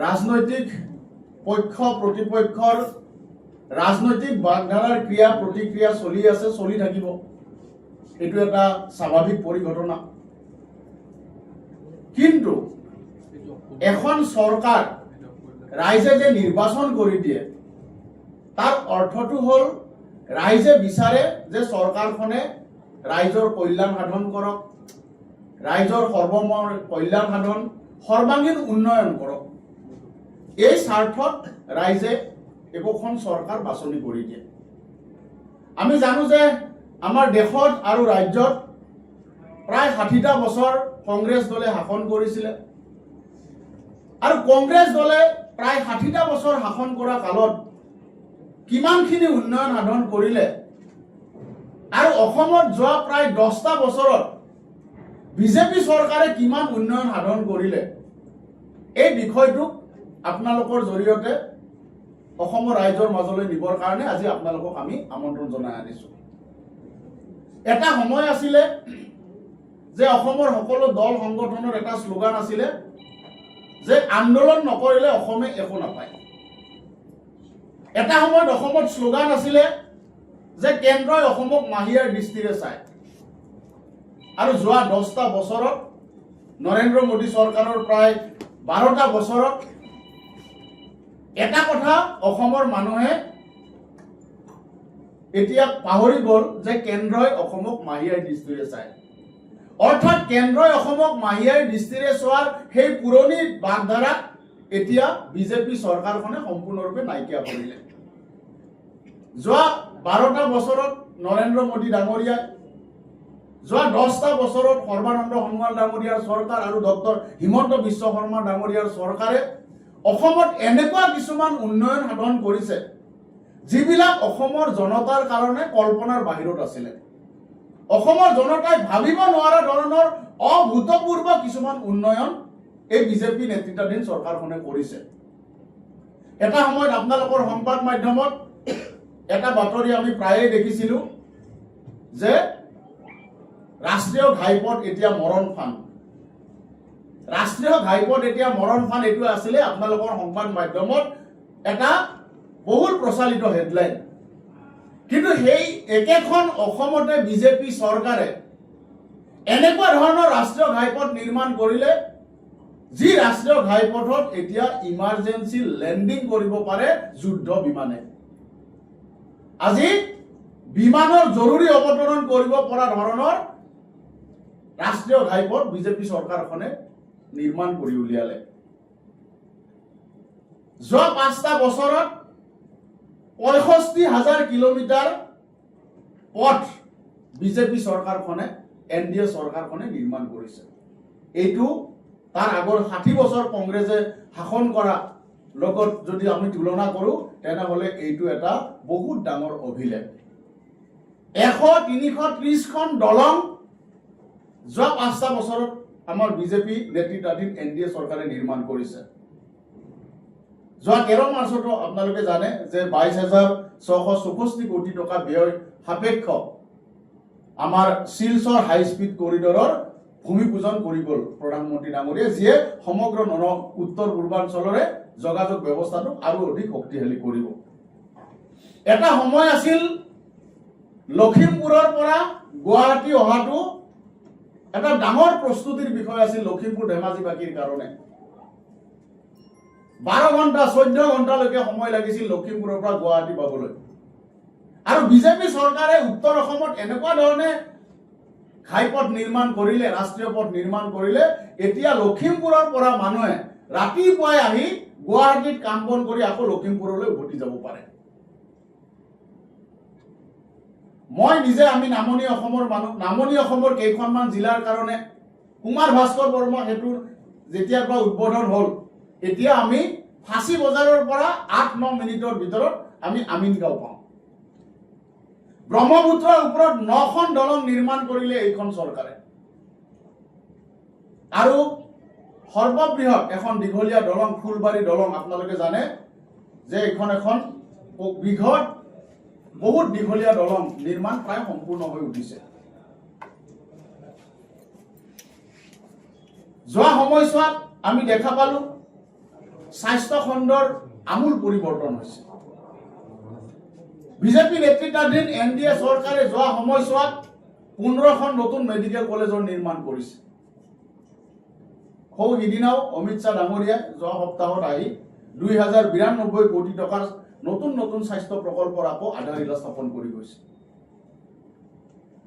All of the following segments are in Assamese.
ৰাজনৈতিক পক্ষ প্ৰতিপক্ষৰ ৰাজনৈতিক বাগধাৰাৰ ক্ৰিয়া প্ৰতিক্ৰিয়া চলি আছে, চলি থাকিব। এইটো এটা স্বাভাৱিক পৰিঘটনা। কিন্তু এখন চৰকাৰ ৰাইজে যে নিৰ্বাচন কৰি দিয়ে, তাৰ অৰ্থটো হ'ল ৰাইজে বিচাৰে যে চৰকাৰখনে ৰাইজৰ কল্যাণ সাধন কৰক, ৰাইজৰ সৰ্বমৰ কল্যাণ সাধন, সৰ্বাংগীন উন্নয়ন কৰক। এই স্বাৰ্থত ৰাইজে একোখন চৰকাৰ বাছনি কৰি দিয়ে। আমি জানো যে আমাৰ দেশত আৰু ৰাজ্যত প্ৰায় 60টা বছৰ কংগ্ৰেছ দলে শাসন কৰিছিলে, আৰু কংগ্ৰেছ দলে প্ৰায় 60টা বছৰ শাসন কৰা কালত কিমানখিনি উন্নয়ন সাধন কৰিলে, আৰু অসমত যোৱা প্ৰায় 10টা বছৰত বিজেপি চৰকাৰে কিমান উন্নয়ন সাধন কৰিলে, এই বিষয়টোক আপোনালোকৰ জৰিয়তে অসমৰ ৰাইজৰ মাজলৈ নিবৰ কাৰণে আজি আপোনালোকক আমি আমন্ত্ৰণ জনাই আনিছো। এটা সময় আছিলে যে অসমৰ সকলো দল সংগঠনৰ এটা শ্লোগান আছিলে যে আন্দোলন নকৰিলে অসমে একো নাপায়। এটা সময়ত অসমত শ্লোগান আছিলে যে কেন্দ্ৰই অসমক মাহিয়াৰ দৃষ্টিৰে চায়। আৰু যোৱা 10টা বছৰত নৰেন্দ্ৰ মোদী চৰকাৰৰ প্ৰায় 12টা বছৰত এটা কথা অসমৰ মানুহে এতিয়া পাহৰি গ'ল যে কেন্দ্ৰই অসমক মাহিয়াৰ দৃষ্টিৰে চায়। অৰ্থাৎ কেন্দ্ৰই অসমক মাহিয়াৰ দৃষ্টিৰে চোৱাৰ সেই পুৰণি বাগধাৰা এতিয়া বিজেপি চৰকাৰখনে সম্পূৰ্ণৰূপে নাইকিয়া কৰিলে। যোৱা 12টা বছৰত নৰেন্দ্ৰ মোদী ডাঙৰীয়াই, যোৱা 10টা বছৰত সৰ্বানন্দ সোণোৱাল ডাঙৰীয়াৰ চৰকাৰ আৰু ডক্টৰ হিমন্ত বিশ্ব শৰ্মা ডাঙৰীয়াৰ চৰকাৰে অসমত এনেকুৱা কিছুমান উন্নয়ন সাধন কৰিছে যিবিলাক অসমৰ জনতাৰ কাৰণে কল্পনাৰ বাহিৰত আছিলে। অসমৰ জনতাই ভাবিব নোৱাৰা ধৰণৰ অভূতপূৰ্ব কিছুমান উন্নয়ন এই বিজেপি নেতৃত্বাধীন চৰকাৰখনে কৰিছে। এটা সময়ত আপোনালোকৰ সংবাদ মাধ্যমত এটা বাতৰি আমি প্ৰায়ে দেখিছিলো যে ৰাষ্ট্ৰীয় ঘাইপথ এতিয়া মৰণ ফান। ৰাষ্ট্ৰীয় ঘাইপথ এতিয়া মৰণ ফান, এইটো আছিলে আপোনালোকৰ সংবাদ মাধ্যমত এটা বহুল প্ৰচাৰিত হেডলাইন। কিন্তু সেই একেখন অসমতে বিজেপি চৰকাৰে এনেকুৱা ধৰণৰ ৰাষ্ট্ৰীয় ঘাইপথ নিৰ্মাণ কৰিলে যি ৰাষ্ট্ৰীয় ঘাইপথত এতিয়া ইমাৰ্জেঞ্চি লেণ্ডিং কৰিব পাৰে যুদ্ধ বিমানে। আজি বিমানৰ জৰুৰী অৱতৰণ কৰিব পৰা ধৰণৰ ৰাষ্ট্ৰীয় ঘাইপথ বিজেপি চৰকাৰখনে নিৰ্মাণ কৰি উলিয়ালে। যোৱা 5টা বছৰত 65,000 কিলোমিটাৰ পথ বিজেপি চৰকাৰখনে, NDA চৰকাৰখনে নিৰ্মাণ কৰিছে। এইটো তাৰ আগৰ 60 বছৰ কংগ্ৰেছে শাসন কৰা লগত যদি আমি তুলনা কৰো তেনেহলে এইটো এটা বহুত ডাঙৰ অভিলেখ। 100-330খন দলং যোৱা 5টা বছৰত আমাৰ বিজেপি নেতৃত্বাধীন NDA চৰকাৰে নিৰ্মাণ কৰিছে। যোৱা 13 মাৰ্চতো আপোনালোকে জানে যে 22,664 কোটি টকা ব্যয় সাপেক্ষ আমাৰ শিলচৰ হাই স্পীড কৰিডৰৰ ভূমি পূজন কৰি গ'ল প্ৰধানমন্ত্ৰী ডাঙৰীয়াই, যিয়ে সমগ্ৰ উত্তৰ পূৰ্বাঞ্চলৰে যোগাযোগ ব্যৱস্থাটো আৰু অধিক শক্তিশালী কৰিব। এটা সময় আছিল লখিমপুৰৰ পৰা গুৱাহাটী অহাটো এটা ডাঙৰ প্ৰস্তুতিৰ বিষয় আছিল লখিমপুৰ ধেমাজিবাসীৰ কাৰণে। 12 ঘণ্টা 14 ঘণ্টালৈকে সময় লাগিছিল লখিমপুৰৰ পৰা গুৱাহাটী পাবলৈ। আৰু বিজেপি চৰকাৰে উত্তৰ অসমত এনেকুৱা ধৰণে ঘাইপথ নিৰ্মাণ কৰিলে, ৰাষ্ট্ৰীয় পথ নিৰ্মাণ কৰিলে, এতিয়া লখিমপুৰৰ পৰা মানুহে ৰাতিপুৱাই আহি গুৱাহাটীত কাম বন কৰি আকৌ লখিমপুৰলৈ উভতি যাব পাৰে। মই নিজে, আমি নামনি অসমৰ মানুহ, নামনি অসমৰ কেইখনমান জিলাৰ কাৰণে কুমাৰ ভাস্কৰ বৰ্মা সেতুৰ যেতিয়াৰ পৰা উদ্বোধন হ'ল, এতিয়া আমি ফাঁচী বজাৰৰ পৰা 8-9 মিনিটৰ ভিতৰত আমি আমিনগাঁও পাওঁ। ব্ৰহ্মপুত্ৰৰ ওপৰত 9খন দলং নিৰ্মাণ কৰিলে এইখন চৰকাৰে। আৰু সৰ্ববৃহৎ এখন দীঘলীয়া দলং, ফুলবাৰী দলং, আপোনালোকে জানে যে এইখন এখন বৃহৎ বহুত দীঘলীয়া দলং নিৰ্মাণ প্ৰায় সম্পূৰ্ণ হৈ উঠিছে। যোৱা সময়ছোৱাত আমি দেখা পালো স্বাস্থ্য খণ্ডৰ আমূল পৰিৱৰ্তন হৈছে। বিজেপি নেতৃত্বাধীন NDA চৰকাৰে যোৱা সময়ছোৱাত 15খন নতুন মেডিকেল কলেজৰ নিৰ্মাণ কৰিছে। সিদিনাও অমিত শ্বাহ ডাঙৰীয়াই যোৱা সপ্তাহত আহি 2092 কোটি টকাৰ নতুন নতুন স্বাস্থ্য প্ৰকল্পৰ আকৌ আধাৰশিলা স্থাপন কৰি গৈছে।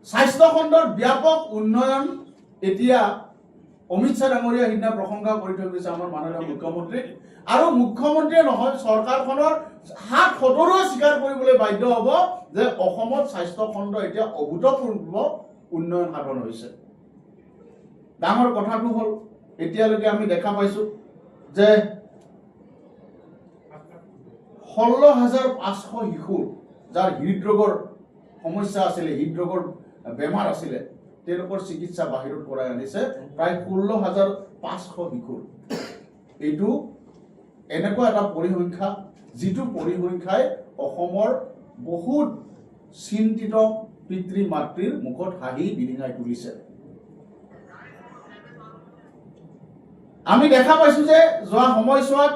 স্বাস্থ্য খণ্ডৰ ব্যাপক উন্নয়ন এতিয়া অমিত শ্বাহ ডাঙৰীয়া সিদিনা প্ৰশংসা কৰি থৈ গৈছে আমাৰ মাননীয় মুখ্যমন্ত্ৰী, আৰু মুখ্যমন্ত্ৰীয়ে নহয় চৰকাৰখনৰ হাত সদৰুৱে স্বীকাৰ কৰিবলৈ বাধ্য হ'ব যে অসমত স্বাস্থ্য খণ্ড এতিয়া অভূতপূৰ্ব উন্নয়ন সাধন হৈছে। ডাঙৰ কথাটো হ'ল এতিয়ালৈকে আমি দেখা পাইছো যে 16,500 শিশু যাৰ হৃদৰোগৰ সমস্যা আছিলে, হৃদৰোগৰ বেমাৰ আছিলে, তেওঁলোকৰ চিকিৎসা বাহিৰত কৰাই আনিছে প্ৰায় 16,500 শিশুৰ। এইটো এনেকুৱা এটা পৰিসংখ্যা যিটো পৰিসংখ্যাই অসমৰ বহুত চিন্তিত পিতৃ মাতৃৰ মুখত হাঁহি বিৰিঙাই তুলিছে। আমি দেখা পাইছো যে যোৱা সময়ছোৱাত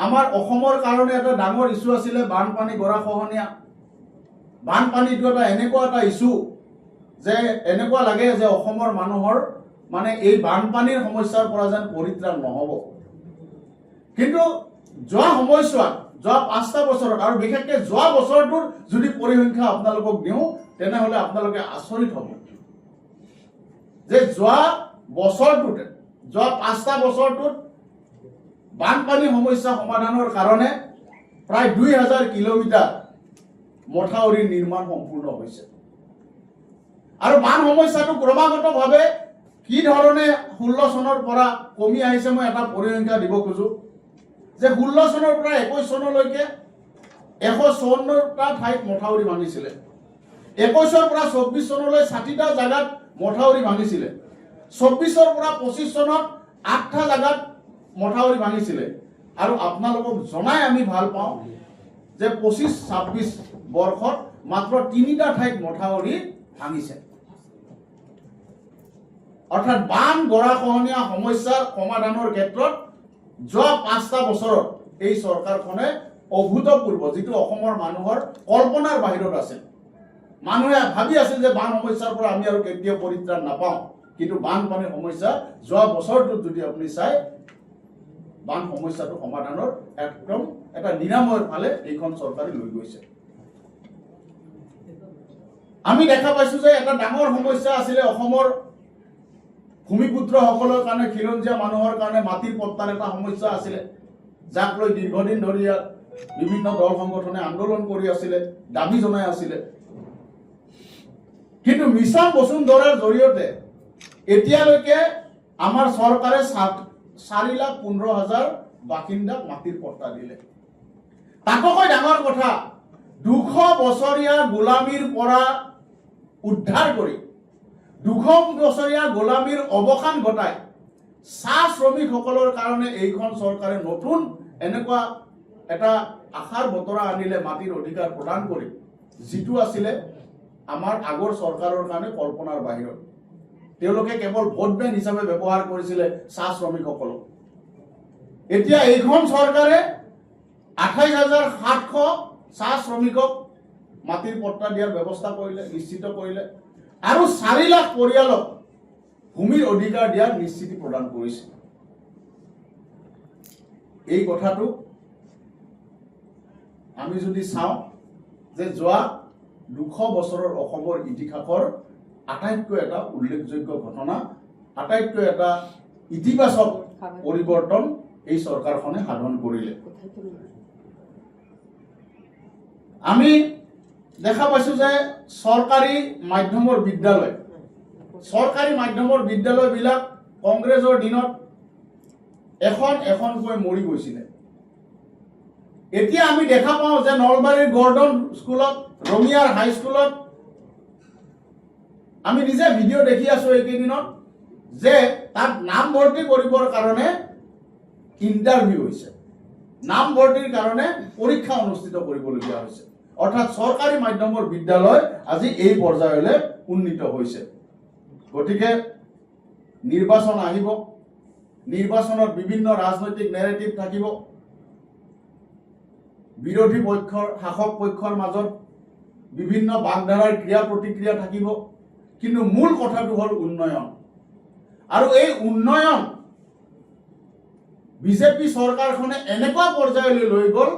আমাৰ অসমৰ কাৰণে এটা ডাঙৰ ইস্যু আছিলে বানপানী গৰাখহনীয়া। বানপানীটো এটা এনেকুৱা এটা ইস্যু যে এনেকুৱা লাগে যে অসমৰ মানুহৰ মানে এই বানপানীৰ সমস্যাৰ পৰা যেন পৰিত্ৰাণ নহ'ব। কিন্তু যোৱা সময়ছোৱাত যোৱা 5টা বছৰত আৰু বিশেষকৈ যোৱা বছৰটোৰ যদি পৰিসংখ্যা আপোনালোকক দিওঁ তেনেহ'লে আপোনালোকে আচৰিত হ'ব যে যোৱা বছৰটোতে, যোৱা 5টা বছৰটোত বানপানী সমস্যা সমাধানৰ কাৰণে প্ৰায় 2000 কিলোমিটাৰ মথাউৰিৰ নিৰ্মাণ সম্পূৰ্ণ হৈছে। আৰু বান সমস্যাটো ক্ৰমাগতভাৱে কি ধৰণে 16 চনৰ পৰা কমি আহিছে মই এটা পৰিসংখ্যা দিব খোজো যে 16 চনৰ পৰা 21 চনলৈকে 154টা ঠাইত মথাউৰি ভাঙিছিলে। 21ৰ পৰা 24 চনলৈ 60টা জাগাত মথাউৰি ভাঙিছিলে। 24ৰ পৰা 25 চনত 8টা জাগাত মথাউৰি ভাঙিছিলে। আৰু আপোনালোকক জনাই আমি ভাল পাওঁ যে 25-26 বৰ্ষত মাত্ৰ 3টা ঠাইত মথাউৰি ভাঙিছে। অৰ্থাৎ বান গৰাখহনীয়া সমস্যাৰ সমাধানৰ ক্ষেত্ৰত যোৱা 5টা বছৰত এই চৰকাৰখনে অভূতপূৰ্ব, যিটো অসমৰ মানুহৰ কল্পনাৰ বাহিৰত আছিল। মানুহে ভাবি আছিল যে বান সমস্যাৰ পৰা আমি আৰু কেতিয়াও পৰিত্ৰাণ নাপাওঁ, কিন্তু বানপানীৰ সমস্যা যোৱা বছৰটোত যদি আপুনি চায় বান সমস্যাটো সমাধানৰ একদম এটা নিৰাময়ৰ ফালে এইখন চৰকাৰে লৈ গৈছে। আমি দেখা পাইছো যে এটা ডাঙৰ সমস্যা আছিলে অসমৰ ভূমিপুত্ৰসকলৰ কাৰণে, খিলঞ্জীয়া মানুহৰ কাৰণে মাটিৰ পট্টাৰ এটা সমস্যা আছিলে, যাক লৈ দীৰ্ঘদিন ধৰি বিভিন্ন দল সংগঠনে আন্দোলন কৰি আছিলে, দাবী জনাই আছিলে। কিন্তু মিছন বসুন্ধৰাৰ জৰিয়তে এতিয়ালৈকে আমাৰ চৰকাৰে 4,15,000 বাসিন্দাক মাটিৰ পট্টা দিলে। তাতকৈ ডাঙৰ কথা, 200 বছৰীয়া গোলামীৰ পৰা উদ্ধাৰ কৰি 200 বছৰীয়া গোলামীৰ অৱসান ঘটাই চাহ শ্ৰমিকসকলৰ কাৰণে এইখন চৰকাৰে নতুন এনেকুৱা এটা আশাৰ বতৰা আনিলে মাটিৰ অধিকাৰ প্ৰদান কৰি, যিটো আছিলে আমাৰ আগৰ চৰকাৰৰ কাৰণে কল্পনাৰ বাহিৰত। তেওঁলোকে কেৱল ভোট বেংক হিচাপে ব্যৱহাৰ কৰিছিলে চাহ শ্ৰমিকসকলক। এতিয়া এইখন চৰকাৰে 28,700 চাহ শ্ৰমিকক মাটিৰ পট্টা দিয়াৰ ব্যৱস্থা কৰিলে, নিশ্চিত কৰিলে, আৰু 4 লাখ পৰিয়ালক ভূমিৰ অধিকাৰ দিয়াৰ নিশ্চিতি প্ৰদান কৰিছে। এই কথাটো আমি যদি চাওঁ যে যোৱা 200 বছৰৰ অসমৰ ইতিহাসৰ আটাইতকৈ এটা উল্লেখযোগ্য ঘটনা, আটাইতকৈ এটা ইতিবাচক পৰিৱৰ্তন এই চৰকাৰখনে সাধন কৰিলে। আমি দেখা পাইছো যে চৰকাৰী মাধ্যমৰ বিদ্যালয়বিলাক কংগ্ৰেছৰ দিনত এখনকৈ মৰি গৈছিলে। এতিয়া আমি দেখা পাওঁ যে নলবাৰীৰ গৰ্ডন স্কুলত, ৰঙিয়াৰ হাইস্কুলত আমি নিজে ভিডিঅ' দেখি আছো এইকেইদিনত যে তাত নামভৰ্তি কৰিবৰ কাৰণে ইণ্টাৰভিউ হৈছে, নামভৰ্তিৰ কাৰণে পৰীক্ষা অনুষ্ঠিত কৰিবলগীয়া হৈছে। অৰ্থাৎ চৰকাৰী মাধ্যমৰ বিদ্যালয় আজি এই পৰ্যায়লৈ উন্নীত হৈছে। গতিকে নিৰ্বাচন আহিব, নিৰ্বাচনত বিভিন্ন ৰাজনৈতিক নেৰেটিভ থাকিব, বিৰোধী পক্ষৰ শাসক পক্ষৰ মাজত বিভিন্ন বাগধাৰাৰ ক্ৰিয়া প্ৰতিক্ৰিয়া থাকিব, কিন্তু মূল কথাটো হ'ল উন্নয়ন। আৰু এই উন্নয়ন বিজেপি চৰকাৰখনে এনেকুৱা পৰ্যায়লৈ লৈ গ'ল,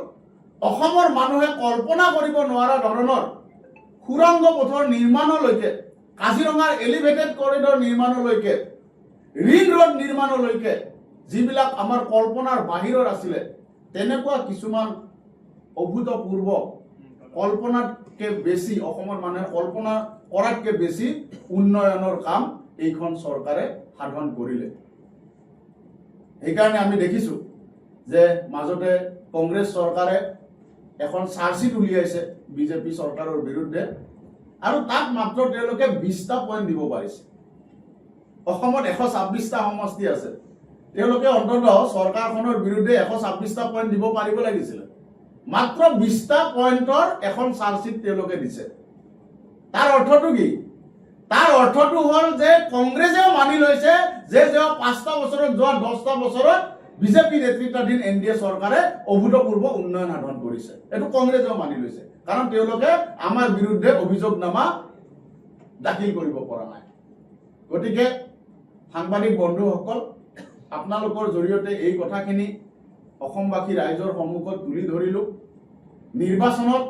অসমৰ মানুহে কল্পনা কৰিব নোৱাৰা ধৰণৰ সুৰংগ পথৰ নিৰ্মাণলৈকে, কাজিৰঙাৰ এলিভেটেড কৰিডৰ নিৰ্মাণলৈকে, ৰিং ৰোড নিৰ্মাণলৈকে, যিবিলাক আমাৰ কল্পনাৰ বাহিৰৰ আছিলে, তেনেকুৱা কিছুমান অভূতপূৰ্ব কল্পনাতকে বেছি, অসমৰ মানুহে কল্পনা কৰাতকে বেছি উন্নয়নৰ কাম এইখন চৰকাৰে সাধন কৰিলে। সেইকাৰণে আমি দেখিছো যে মাজতে কংগ্ৰেছ চৰকাৰে এখন চাৰ্জশ্বিট উলিয়াইছে বিজেপি চৰকাৰৰ বিৰুদ্ধে, আৰু তাত মাত্ৰ তেওঁলোকে 20টা পইণ্ট দিব পাৰিছে। অসমত 126টা সমষ্টি আছে, তেওঁলোকে অন্ততঃ চৰকাৰখনৰ বিৰুদ্ধে 126টা পইণ্ট দিব পাৰিব লাগিছিলে। মাত্ৰ 20টা পইণ্টৰ এখন চাৰ্জশ্বিট তেওঁলোকে দিছে। তাৰ অৰ্থটো কি? তাৰ অৰ্থটো হ'ল যে কংগ্ৰেছেও মানি লৈছে যে 5টা বছৰত, যোৱা 10টা বছৰত বিজেপি নেতৃত্বাধীন NDA চৰকাৰে অভূতপূৰ্ব উন্নয়ন সাধন কৰিছে। এইটো কংগ্ৰেছেও মানি লৈছে, কাৰণ তেওঁলোকে আমাৰ বিৰুদ্ধে অভিযোগনামা দাখিল কৰিব পৰা নাই। গতিকে সাংবাদিক বন্ধুসকল, আপোনালোকৰ জৰিয়তে এই কথাখিনি অসমবাসী ৰাইজৰ সন্মুখত তুলি ধৰিলো। নিৰ্বাচনত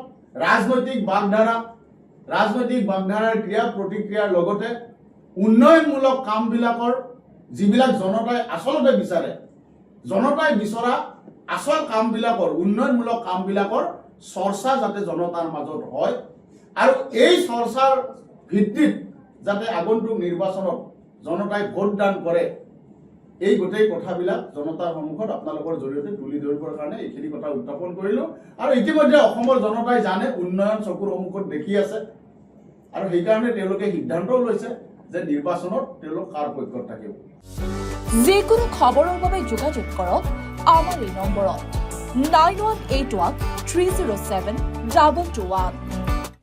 ৰাজনৈতিক বাগধাৰাৰ ক্ৰিয়া প্ৰতিক্ৰিয়াৰ লগতে উন্নয়নমূলক কামবিলাকৰ, যিবিলাক জনতাই আচলতে বিচাৰে, জনতাই বিচৰা আচল কামবিলাকৰ, উন্নয়নমূলক কামবিলাকৰ চৰ্চা যাতে জনতাৰ মাজত হয়, আৰু এই চৰ্চাৰ ভিত্তিত যাতে আগন্তুক নিৰ্বাচনত জনতাই ভোটদান কৰে, এই গোটেই কথাবিলাক জনতাৰ সন্মুখত আপোনালোকৰ জৰিয়তে তুলি ধৰিবৰ কাৰণে এইখিনি কথা উত্থাপন কৰিলো। আৰু ইতিমধ্যে অসমৰ জনতাই জানে, উন্নয়ন চকুৰ সন্মুখত দেখি আছে, আৰু সেইকাৰণে তেওঁলোকে সিদ্ধান্তও লৈছে যে নিৰ্বাচনত তেওঁলোক কাৰ পক্ষত থাকিব। যিকোনো খবৰৰ বাবে যোগাযোগ কৰক আমাৰ এই নম্বৰত 9181 307 221।